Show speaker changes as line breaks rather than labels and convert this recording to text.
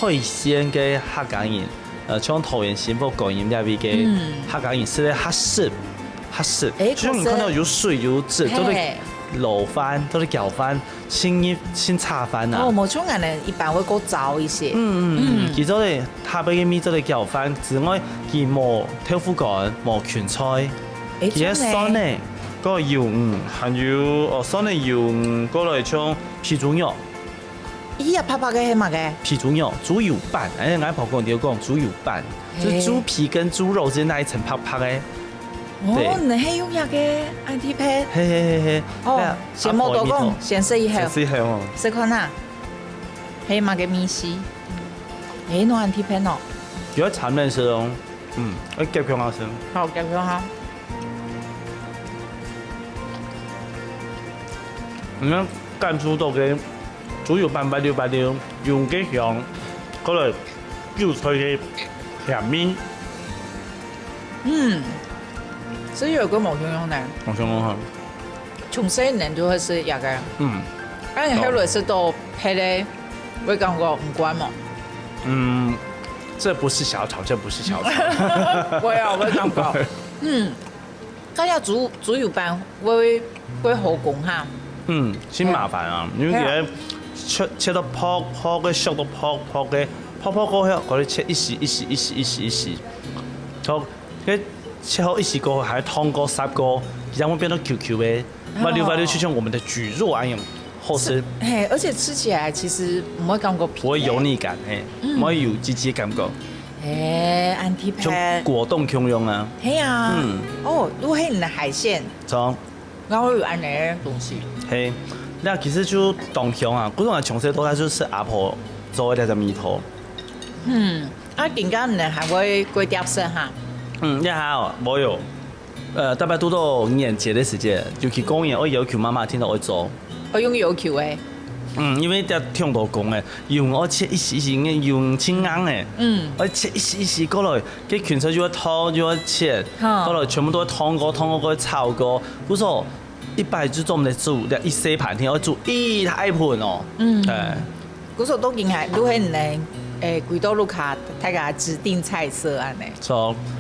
退先嘅客家人，像桃园新埔高音那边嘅客家人是咧黑色，黑色，就是你看到有水有汁，都係卤饭，都係舀饭，新茶饭啊。
哦，冇像人哋一般會夠糟一些。
其實咧，台北嘅米做嘅舀饭之外，佢冇豆腐乾，冇芹菜，佢嘅酸咧，嗰個油還有酸嘅油嗰類像皮豬肉。
伊啊，拍拍嘅係乜嘅？
皮豬肉、豬油拌，哎，俺婆公就講豬油拌，就是豬皮跟豬肉之間那一層拍拍嘅。
哦，你係用藥嘅安提配。
嘿。
哦，先冇多講，先試一下。
先試下哦。
試看下，係乜嘅米絲？弄安提配喏。
如果產品是用，我夾佢下先。
好，夾佢下。
咁乾豬肚嘅豬油拌白溜，用嘅香，嗰類油脆嘅甜面。
所以有個冇香香呢？
我想講下。
從細年就會食藥嘅。但係後來食到配咧，會感覺唔慣嘛。
這不是小炒，這不是小炒。
會啊，會感覺。咁要煮油拌會好講下。
先麻煩啊，因為佢切到泡嘅熟到泡嘅，泡過後，嗰啲切一時，就佢切好一時過後，還要燙過烚過，然後會變到 QQ 嘅，白溜就像我們的蒟蒻一樣好吃。
而且吃起來其實唔會感覺皮，
不會油膩感，唔會有唧唧感覺。
安提配。
就果凍共用啊。
係啊。哦，如果係你的海鮮。
錯。
然後有安尼嘅東西。
係，那其實就東鄉啊，嗰種係從細到大就是阿婆做嘅隻米頭。
點解你還會粿條食哈？
一下哦，冇有。大概都到年節嘅時間，就去公園，我要求媽媽聽到我做。
我用要求嘅。
因為啲聽到講嘅，用我切一時嘅，用清硬嘅。我切一時過來，佢全身就要燙，就要切，過來全部都要燙過，炒過。嗰時候一擺就做唔嚟煮，一細盤添，我煮一大盤哦。
嗰時候都見係，都係你規道路卡，大家指定菜色安尼。
錯，